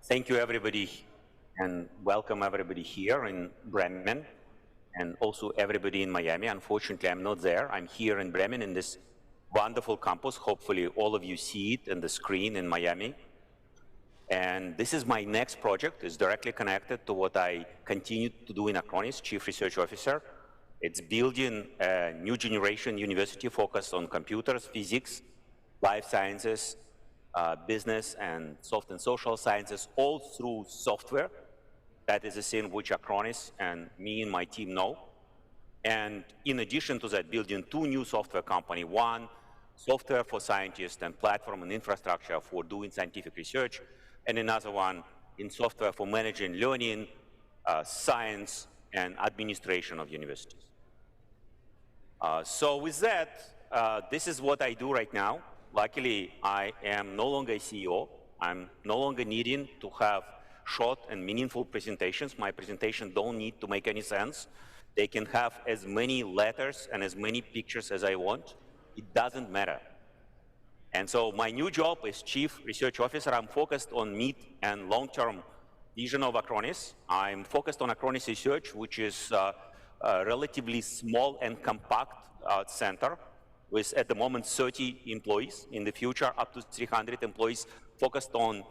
Thank you, everybody, and welcome everybody here in Bremen, and also everybody in Miami. Unfortunately, I'm not there. I'm here in Bremen in this wonderful campus. Hopefully, all of you see it on the screen in Miami. And this is my next project. It's directly connected to what I continue to do in Acronis, Chief Research Officer. It's building a new generation university focused on computers, physics, life sciences, business, and soft and social sciences, all through software. That is a thing which Acronis and me and my team know. And in addition to that, building two new software companies, one software for scientists and platform and infrastructure for doing scientific research, and another one in software for managing learning, science, and administration of universities. So with that, this is what I do right now. Luckily, I am no longer a CEO. I'm no longer needing to have short and meaningful presentations. My presentation don't need to make any sense. They can have as many letters and as many pictures as I want. It doesn't matter. And so my new job as Chief Research Officer, I'm focused on mid and long-term vision of Acronis. I'm focused on Acronis Research, which is a relatively small and compact center with, at the moment, 30 employees. In the future, up to 300 employees focused on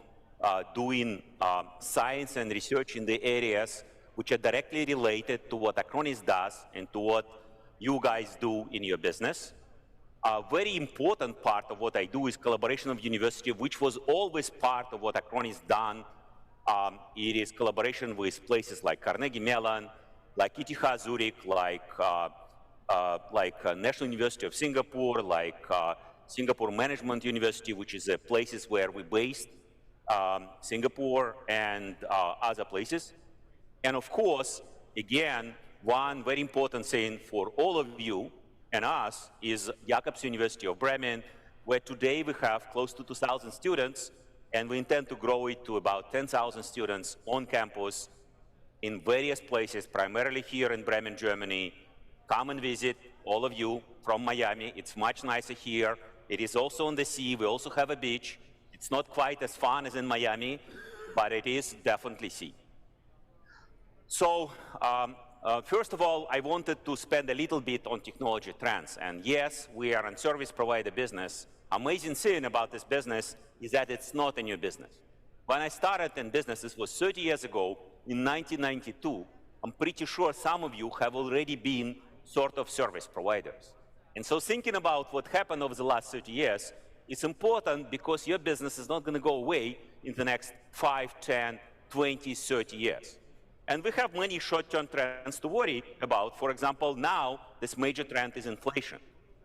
doing science and research in the areas which are directly related to what Acronis does and to what you guys do in your business. A very important part of what I do is collaboration of university, which was always part of what Acronis done. It is collaboration with places like Carnegie Mellon, like ETH Zurich, like National University of Singapore, like Singapore Management University, which is the places where we based Singapore and other places. And of course, again, one very important thing for all of you and us is Jacobs University of Bremen, where today we have close to 2,000 students, and we intend to grow it to about 10,000 students on campus in various places, primarily here in Bremen, Germany. Come and visit, all of you from Miami. It's much nicer here. It is also on the sea. We also have a beach. It's not quite as fun as in Miami, but it is definitely sea. So first of all, I wanted to spend a little bit on technology trends. And yes, we are a service provider business. Amazing thing about this business is that it's not a new business. When I started in business, this was 30 years ago, in 1992, I'm pretty sure some of you have already been sort of service providers. And so thinking about what happened over the last 30 years, it's important because your business is not going to go away in the next 5, 10, 20, 30 years. And we have many short-term trends to worry about. For example, now this major trend is inflation.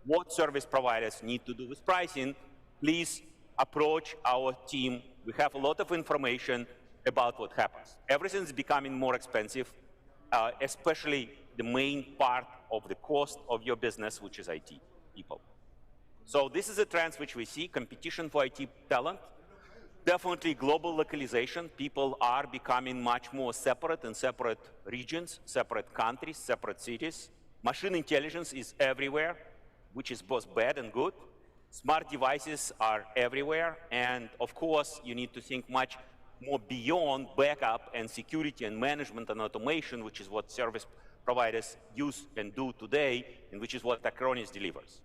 What service providers need to do with pricing? Please approach our team. We have a lot of information about what happens. Everything is becoming more expensive, especially the main part of the cost of your business, which is IT people. So this is a trend which we see, competition for IT talent. Definitely global localization. People are becoming much more separate in separate regions, separate countries, separate cities. Machine intelligence is everywhere, which is both bad and good. Smart devices are everywhere. And of course, you need to think much more beyond backup and security and management and automation, which is what service providers use and do today, and which is what Acronis delivers.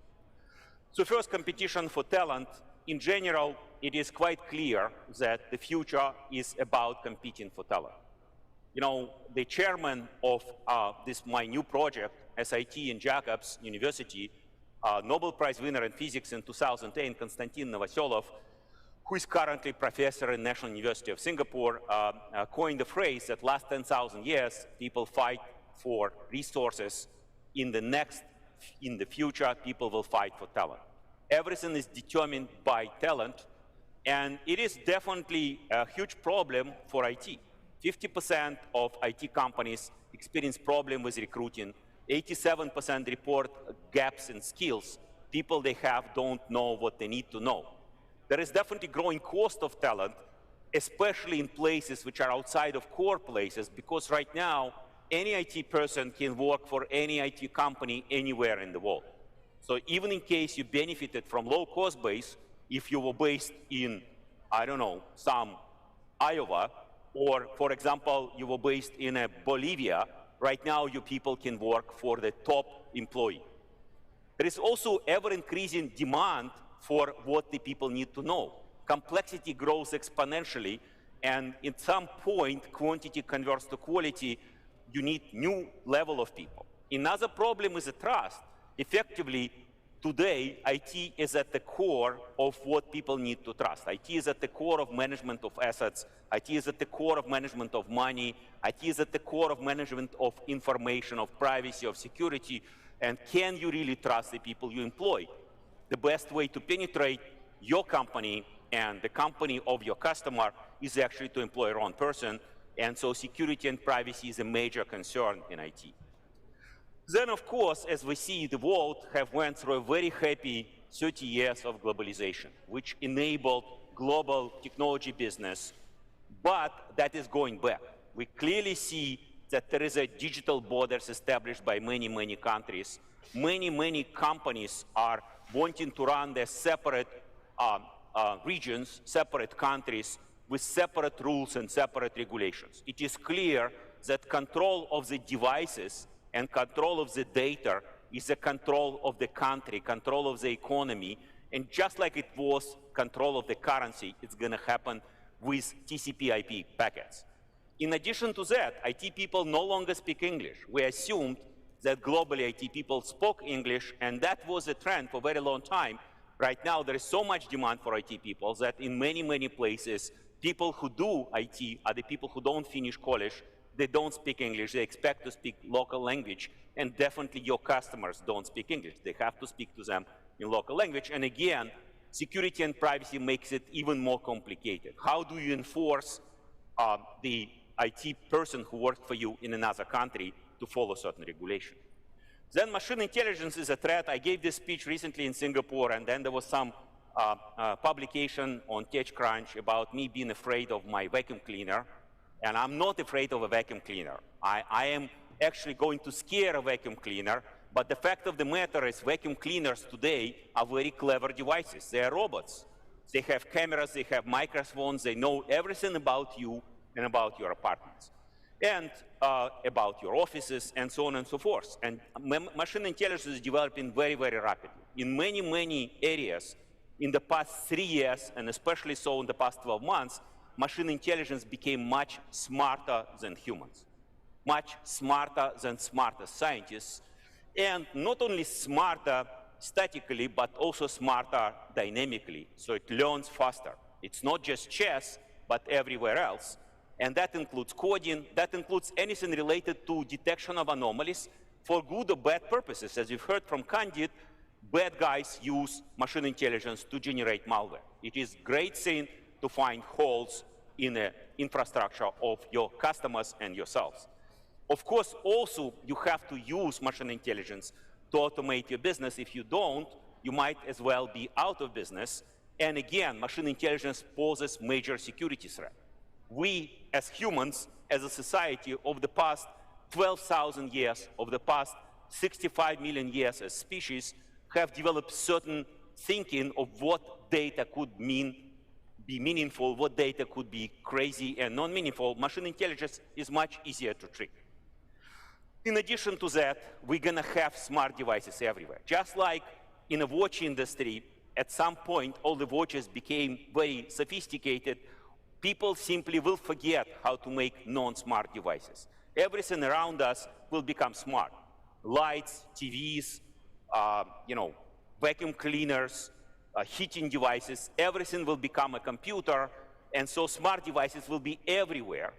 So first, competition for talent. In general, it is quite clear that the future is about competing for talent. You know, the chairman of my new project, SIT in Jacobs University, Nobel Prize winner in physics in 2010, Konstantin Novoselov, who is currently professor in National University of Singapore, coined the phrase that last 10,000 years, people fight for resources. In the future, people will fight for talent. Everything is determined by talent, and it is definitely a huge problem for IT. 50% of IT companies experience problems with recruiting. 87% report gaps in skills. People they have don't know what they need to know. There is definitely growing cost of talent, especially in places which are outside of core places, because right now, any IT person can work for any IT company anywhere in the world. So even in case you benefited from low-cost base, if you were based in, I don't know, some Iowa, or for example, you were based in Bolivia, right now your people can work for the top employee. There is also ever-increasing demand for what the people need to know. Complexity grows exponentially, and at some point, quantity converts to quality. You need new level of people. Another problem is the trust. Effectively, today, IT is at the core of what people need to trust. IT is at the core of management of assets. IT is at the core of management of money. IT is at the core of management of information, of privacy, of security. And can you really trust the people you employ? The best way to penetrate your company and the company of your customer is actually to employ your own person. And so security and privacy is a major concern in IT. Then, of course, as we see, the world have went through a very happy 30 years of globalization, which enabled global technology business, but that is going back. We clearly see that there is a digital borders established by many, many countries. Many companies are wanting to run their separate regions, separate countries, with separate rules and separate regulations. It is clear that control of the devices and control of the data is a control of the country, control of the economy, and just like it was control of the currency, it's going to happen with TCP/IP packets. In addition to that, IT people no longer speak English. We assumed that globally IT people spoke English, and that was a trend for a very long time. Right now, there is so much demand for IT people that in many places, people who do IT are the people who don't finish college. They don't speak English. They expect to speak local language, and definitely your customers don't speak English. They have to speak to them in local language. And again, security and privacy makes it even more complicated. How do you enforce the IT person who worked for you in another country to follow certain regulation? Then machine intelligence is a threat. I gave this speech recently in Singapore, and then there was some publication on TechCrunch about me being afraid of my vacuum cleaner. And I'm not afraid of a vacuum cleaner. I am actually going to scare a vacuum cleaner, but the fact of the matter is vacuum cleaners today are very clever devices. They are robots. They have cameras, they have microphones, they know everything about you and about your apartments, and about your offices, and so on and so forth. And machine intelligence is developing very rapidly. In many areas, in the past 3 years, and especially so in the past 12 months, machine intelligence became much smarter than humans, much smarter than smartest scientists, and not only smarter statically, but also smarter dynamically. So it learns faster. It's not just chess, but everywhere else. And that includes coding, that includes anything related to detection of anomalies for good or bad purposes. As you've heard from Candid, bad guys use machine intelligence to generate malware. It is a great thing to find holes in the infrastructure of your customers and yourselves. Of course, also, you have to use machine intelligence to automate your business. If you don't, you might as well be out of business. And again, machine intelligence poses major security threat. We, as humans, as a society, over the past 12,000 years, over the past 65 million years as species, have developed certain thinking of what data could be meaningful, what data could be crazy and non-meaningful. Machine intelligence is much easier to trick. In addition to that, we're going to have smart devices everywhere. Just like in the watch industry, at some point, all the watches became very sophisticated. People simply will forget how to make non-smart devices. Everything around us will become smart. Lights, TVs, vacuum cleaners, heating devices, everything will become a computer, and so smart devices will be everywhere.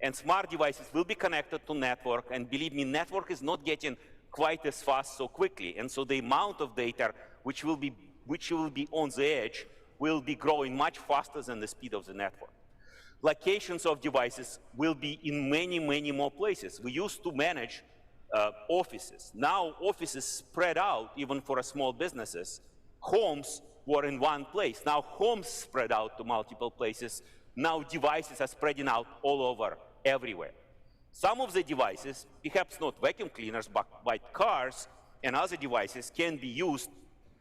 And smart devices will be connected to network, and believe me, network is not getting quite as fast so quickly. And so the amount of data which will be on the edge will be growing much faster than the speed of the network. Locations of devices will be in many more places. We used to manage offices. Now offices spread out, even for small businesses. Homes were in one place. Now homes spread out to multiple places. Now devices are spreading out all over, everywhere. Some of the devices, perhaps not vacuum cleaners, but cars and other devices, can be used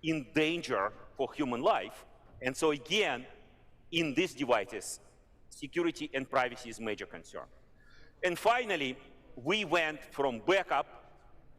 in danger for human life. And so again, in these devices, security and privacy is a major concern. And finally, we went from backup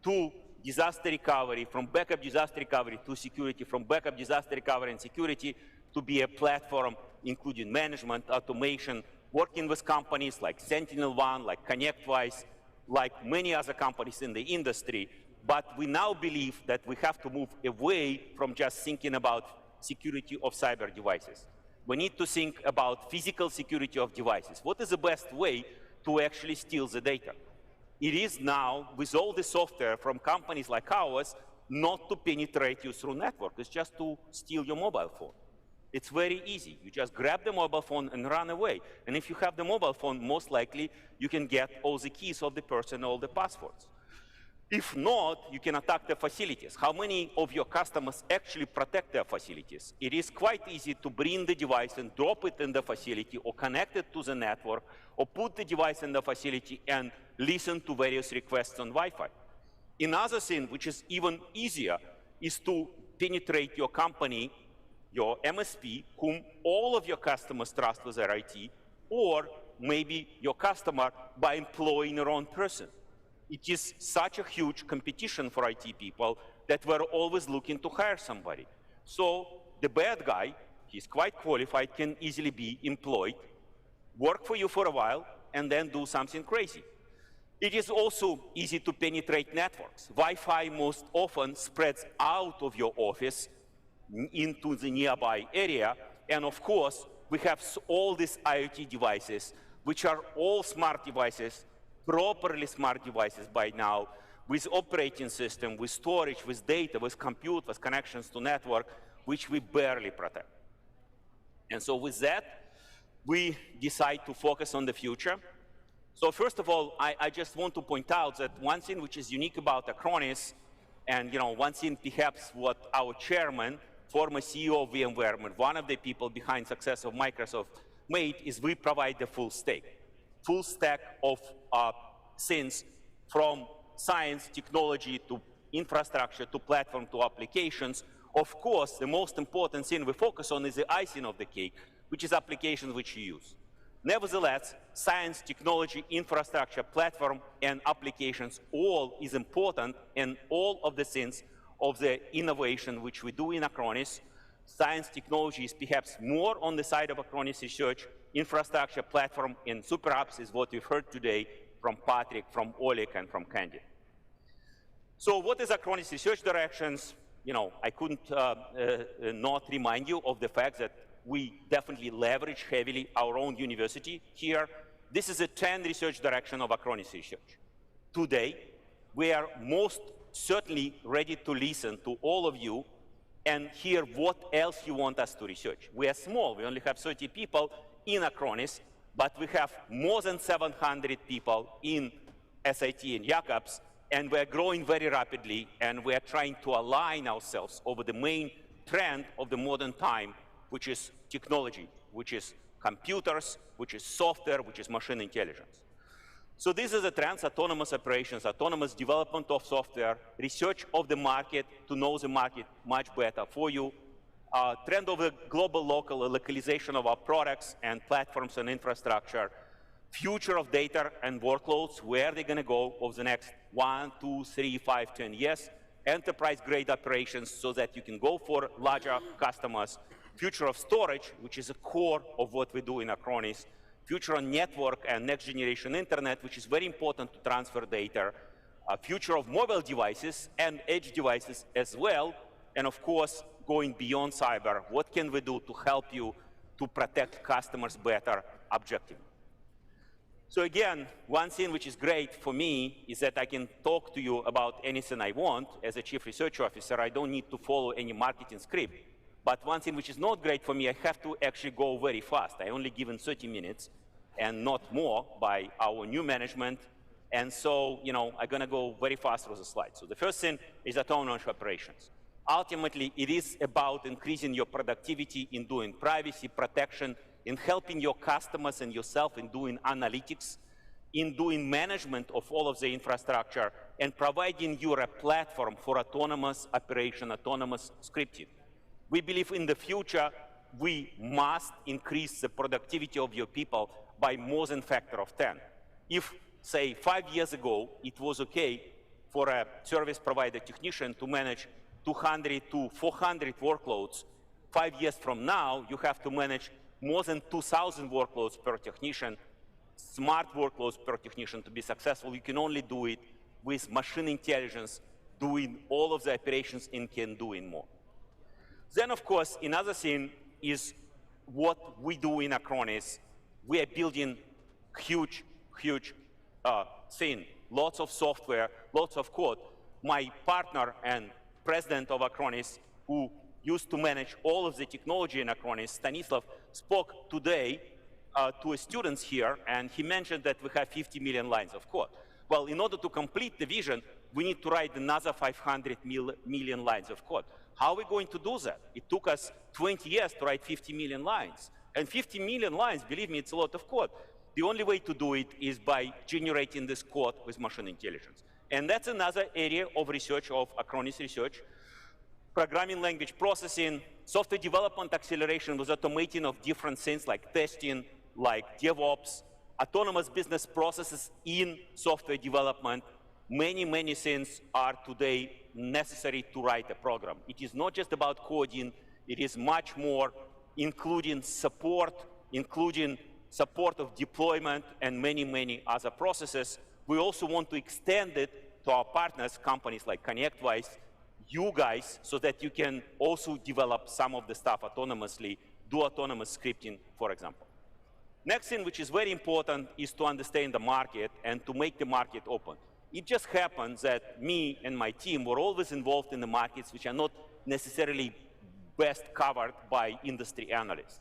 to disaster recovery, from backup disaster recovery to security, from backup disaster recovery and security to be a platform including management, automation, working with companies like SentinelOne, like ConnectWise, like many other companies in the industry. But we now believe that we have to move away from just thinking about security of cyber devices. We need to think about physical security of devices. What is the best way to actually steal the data? It is now, with all the software from companies like ours, not to penetrate you through network. It's just to steal your mobile phone. It's very easy. You just grab the mobile phone and run away. And if you have the mobile phone, most likely you can get all the keys of the person, all the passwords. If not, you can attack the facilities. How many of your customers actually protect their facilities? It is quite easy to bring the device and drop it in the facility or connect it to the network or put the device in the facility and listen to various requests on Wi-Fi. Another thing, which is even easier, is to penetrate your company, your MSP, whom all of your customers trust with their IT, or maybe your customer by employing your own person. It is such a huge competition for IT people that we're always looking to hire somebody. So the bad guy, he's quite qualified, can easily be employed, work for you for a while, and then do something crazy. It is also easy to penetrate networks. Wi-Fi most often spreads out of your office into the nearby area. And of course, we have all these IoT devices, which are all smart devices, properly smart devices by now, with operating system, with storage, with data, with compute, with connections to network, which we barely protect. And so with that, we decide to focus on the future. So first of all, I just want to point out that one thing which is unique about Acronis, and one thing perhaps what our chairman, former CEO of VMware, and one of the people behind success of Microsoft made, is we provide the full stack of things, from science, technology, to infrastructure, to platform, to applications. Of course, the most important thing we focus on is the icing of the cake, which is applications which you use. Nevertheless, science, technology, infrastructure, platform, and applications all is important, and all of the things of the innovation which we do in Acronis. Science, technology is perhaps more on the side of Acronis research. Infrastructure, platform, and super apps is what we've heard today from Patrick, from Oleg, and from Candy. So what is Acronis research directions? I couldn't not remind you of the fact that we definitely leverage heavily our own university here. This is a 10 research direction of Acronis research. Today, we are most certainly ready to listen to all of you and hear what else you want us to research. We are small. We only have 30 people in Acronis, but we have more than 700 people in SIT and Jacobs, and we're growing very rapidly, and we're trying to align ourselves over the main trend of the modern time, which is technology, which is computers, which is software, which is machine intelligence. So this is the trends: autonomous operations, autonomous development of software, research of the market to know the market much better for you, trend of the global local localization of our products and platforms and infrastructure, future of data and workloads, where they're going to go over the next 1, 2, 3, 5, 10 years, enterprise-grade operations so that you can go for larger customers, future of storage, which is a core of what we do in Acronis, future on network and next-generation internet, which is very important to transfer data, future of mobile devices and edge devices as well, and of course, going beyond cyber, what can we do to help you to protect customers better objectively? So again, one thing which is great for me is that I can talk to you about anything I want. As a chief research officer, I don't need to follow any marketing script. But one thing which is not great for me, I have to actually go very fast. I only given 30 minutes and not more by our new management. And so, I'm going to go very fast through the slides. So the first thing is autonomous operations. Ultimately, it is about increasing your productivity in doing privacy protection, in helping your customers and yourself in doing analytics, in doing management of all of the infrastructure, and providing you a platform for autonomous operation, autonomous scripting. We believe in the future, we must increase the productivity of your people by more than a factor of 10. If, say, 5 years ago, it was okay for a service provider technician to manage 200 to 400 workloads, 5 years from now, you have to manage more than 2,000 workloads per technician, smart workloads per technician to be successful. You can only do it with machine intelligence doing all of the operations and can do it more. Then, of course, another thing is what we do in Acronis. We are building huge thing, lots of software, lots of code. My partner and president of Acronis, who used to manage all of the technology in Acronis, Stanislav, spoke today to students here, and he mentioned that we have 50 million lines of code. Well, in order to complete the vision, we need to write another 500 million lines of code. How are we going to do that? It took us 20 years to write 50 million lines. And 50 million lines, believe me, it's a lot of code. The only way to do it is by generating this code with machine intelligence. And that's another area of research, of Acronis research. Programming language processing, software development acceleration with automating of different things like testing, like DevOps, autonomous business processes in software development. Many things are today necessary to write a program. It is not just about coding, it is much more, including support of deployment and many other processes. We also want to extend it to our partners, companies like ConnectWise, you guys, so that you can also develop some of the stuff autonomously, do autonomous scripting, for example. Next thing, which is very important, is to understand the market and to make the market open. It just happens that me and my team were always involved in the markets which are not necessarily best covered by industry analysts.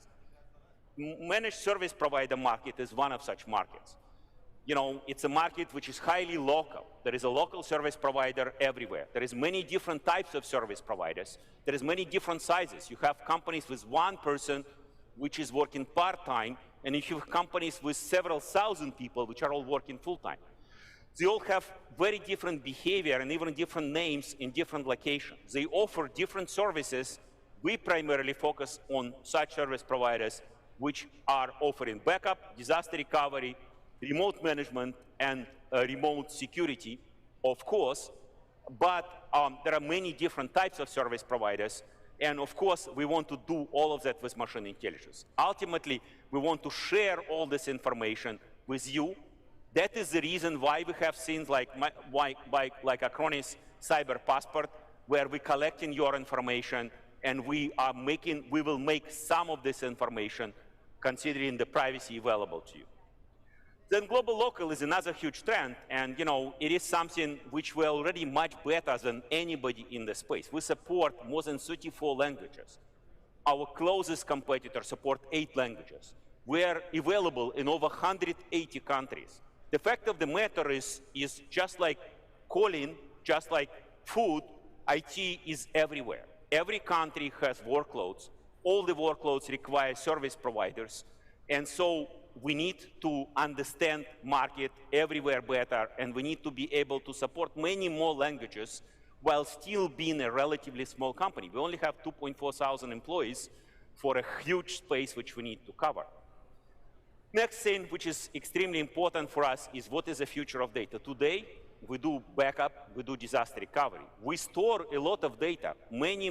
Managed service provider market is one of such markets. You know, it's a market which is highly local. There is a local service provider everywhere. There is many different types of service providers. There is many different sizes. You have companies with one person which is working part-time, and you have companies with several thousand people which are all working full-time. They all have very different behavior and even different names in different locations. They offer different services. We primarily focus on such service providers which are offering backup, disaster recovery, remote management, and remote security, of course. But there are many different types of service providers. And of course, we want to do all of that with machine intelligence. Ultimately, we want to share all this information with you. That is the reason why we have things like Acronis Cyber Passport, where we're collecting your information, and we will make some of this information considering the privacy available to you. Then global local is another huge trend, and it is something which we're already much better than anybody in the space. We support more than 34 languages. Our closest competitors support 8 languages. We are available in over 180 countries. The fact of the matter is just like calling, just like food, IT is everywhere. Every country has workloads. All the workloads require service providers. And so we need to understand market everywhere better, and we need to be able to support many more languages while still being a relatively small company. We only have 2,400 employees for a huge space which we need to cover. Next thing, which is extremely important for us, is what is the future of data. Today, we do backup, we do disaster recovery. We store a lot of data, many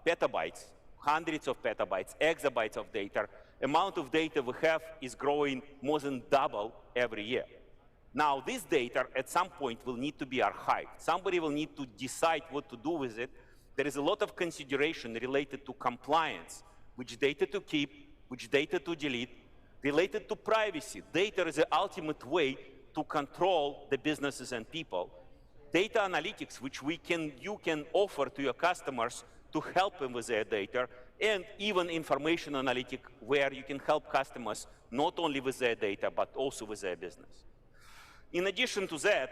petabytes, hundreds of petabytes, exabytes of data. Amount of data we have is growing more than double every year. Now, this data at some point will need to be archived. Somebody will need to decide what to do with it. There is a lot of consideration related to compliance, which data to keep, which data to delete, related to privacy. Data is the ultimate way to control the businesses and people. Data analytics, which you can offer to your customers to help them with their data, and even information analytics, where you can help customers not only with their data, but also with their business. In addition to that,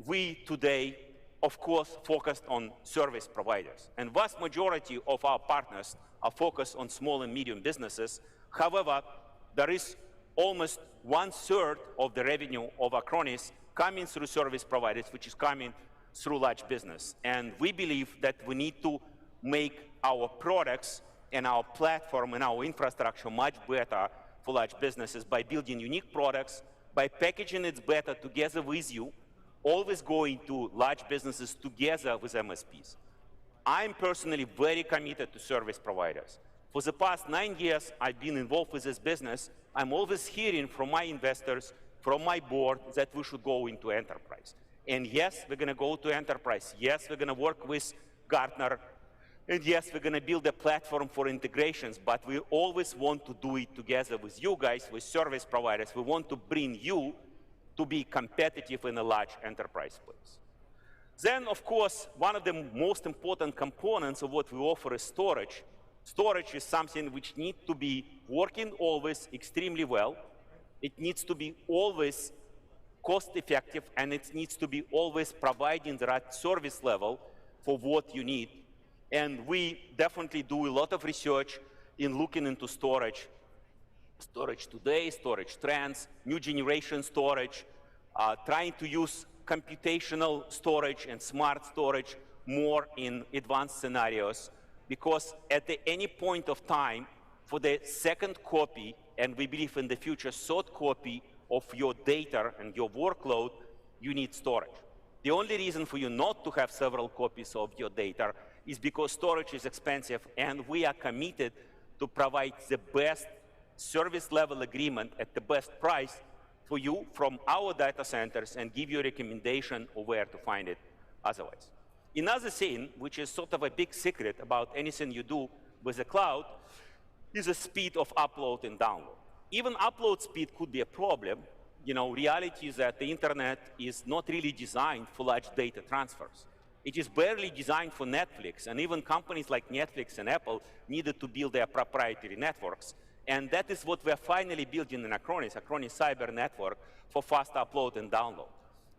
we today, of course, focused on service providers. And vast majority of our partners are focused on small and medium businesses. However, there is almost 1/3 of the revenue of Acronis coming through service providers, which is coming through large business. And we believe that we need to make our products and our platform and our infrastructure much better for large businesses by building unique products, by packaging it better together with you, always going to large businesses together with MSPs. I'm personally very committed to service providers. For the past 9 years, I've been involved with this business. I'm always hearing from my investors, from my board, that we should go into enterprise. And yes, we're going to go to enterprise. Yes, we're going to work with Gartner. And yes, we're going to build a platform for integrations, but we always want to do it together with you guys, with service providers. We want to bring you to be competitive in a large enterprise space. Then, of course, one of the most important components of what we offer is storage. Storage is something which needs to be working always extremely well. It needs to be always cost-effective, and it needs to be always providing the right service level for what you need. And we definitely do a lot of research in looking into storage. Storage today, storage trends, new generation storage, trying to use computational storage and smart storage more in advanced scenarios, because at any point of time, for the second copy, and we believe in the future third copy of your data and your workload, you need storage. The only reason for you not to have several copies of your data is because storage is expensive, and we are committed to provide the best service level agreement at the best price for you from our data centers and give you a recommendation of where to find it otherwise. Another thing, which is sort of a big secret about anything you do with the cloud, is the speed of upload and download. Even upload speed could be a problem. You know, reality is that the internet is not really designed for large data transfers. It is barely designed for Netflix, and even companies like Netflix and Apple needed to build their proprietary networks. And that is what we're finally building in Acronis Cyber Network for fast upload and download.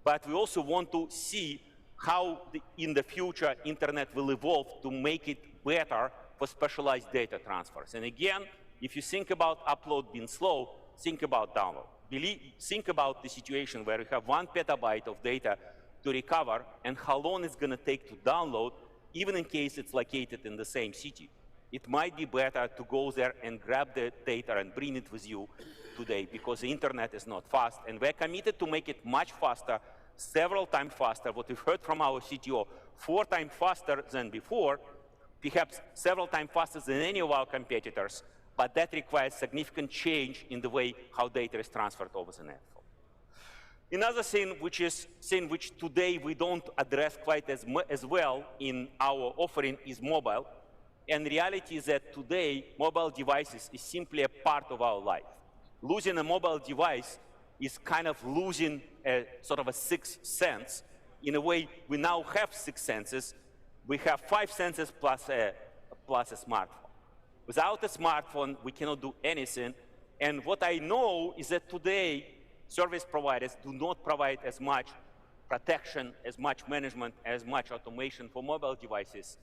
But we also want to see how in the future internet will evolve to make it better for specialized data transfers. And again, if you think about upload being slow, think about download. Think about the situation where you have 1 petabyte of data to recover and how long it's going to take to download, even in case it's located in the same city. It might be better to go there and grab the data and bring it with you today, because the internet is not fast, and we're committed to make it much faster, several times faster. What we've heard from our CTO, 4 times faster than before, perhaps several times faster than any of our competitors, but that requires significant change in the way how data is transferred over the network. Another thing which today we don't address quite as well in our offering is mobile. And the reality is that today, mobile devices is simply a part of our life. Losing a mobile device is kind of losing a sort of a sixth sense. In a way, we now have 6 senses. We have 5 senses plus a smartphone. Without a smartphone, we cannot do anything. And what I know is that today, service providers do not provide as much protection, as much management, as much automation for mobile devices.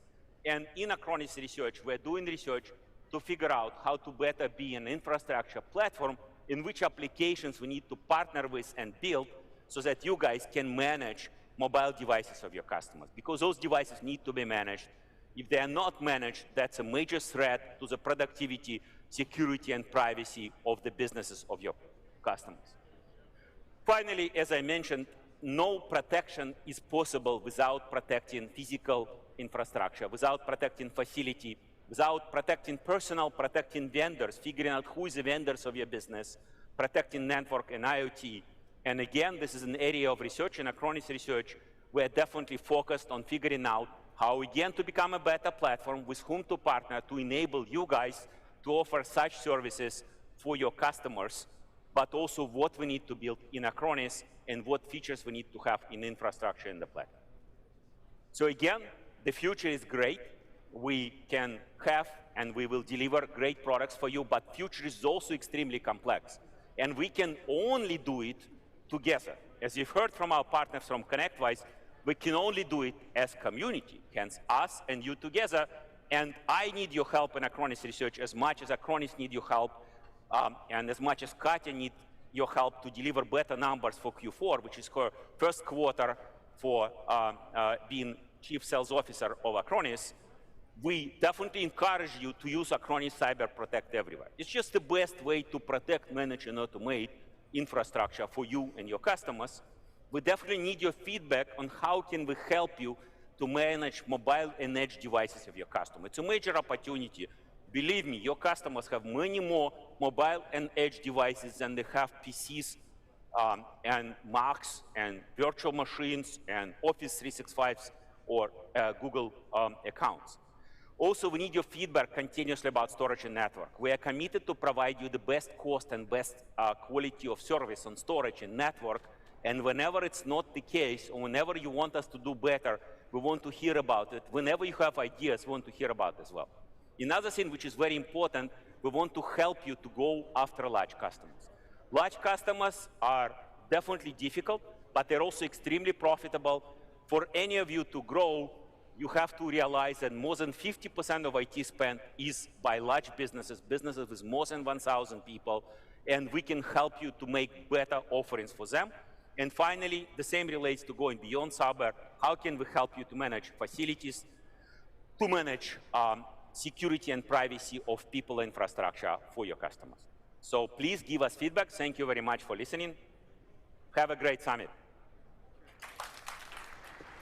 And in Acronis research, we're doing research to figure out how to better be an infrastructure platform in which applications we need to partner with and build so that you guys can manage mobile devices of your customers, because those devices need to be managed. If they are not managed, that's a major threat to the productivity, security, and privacy of the businesses of your customers. Finally, as I mentioned, no protection is possible without protecting physical infrastructure, without protecting facility, without protecting personnel, protecting vendors, figuring out who is the vendors of your business, protecting network and IoT. And again, this is an area of research in Acronis research. We're definitely focused on figuring out how, again, to become a better platform, with whom to partner to enable you guys to offer such services for your customers, but also what we need to build in Acronis and what features we need to have in infrastructure in the platform. So again, the future is great. We can have and we will deliver great products for you, but future is also extremely complex. And we can only do it together. As you've heard from our partners from ConnectWise, we can only do it as community, hence us and you together. And I need your help in Acronis research as much as Acronis need your help, and as much as Katya needs your help to deliver better numbers for Q4, which is her first quarter for being Chief Sales Officer of Acronis. we definitely encourage you to use Acronis Cyber Protect everywhere. It's just the best way to protect, manage, and automate infrastructure for you and your customers. We definitely need your feedback on how can we help you to manage mobile and edge devices of your customer. It's a major opportunity. Believe me, your customers have many more mobile and edge devices than they have PCs and Macs and virtual machines and Office 365s or Google accounts. Also, we need your feedback continuously about storage and network. We are committed to provide you the best cost and best quality of service on storage and network. And whenever it's not the case, or whenever you want us to do better, we want to hear about it. Whenever you have ideas, we want to hear about it as well. Another thing which is very important, we want to help you to go after large customers. Large customers are definitely difficult, but they're also extremely profitable. For any of you to grow, you have to realize that more than 50% of IT spend is by large businesses, businesses with more than 1,000 people, and we can help you to make better offerings for them. And finally, the same relates to going beyond cyber. How can we help you to manage facilities, to manage security and privacy of people infrastructure for your customers? So please give us feedback. Thank you very much for listening. Have a great summit.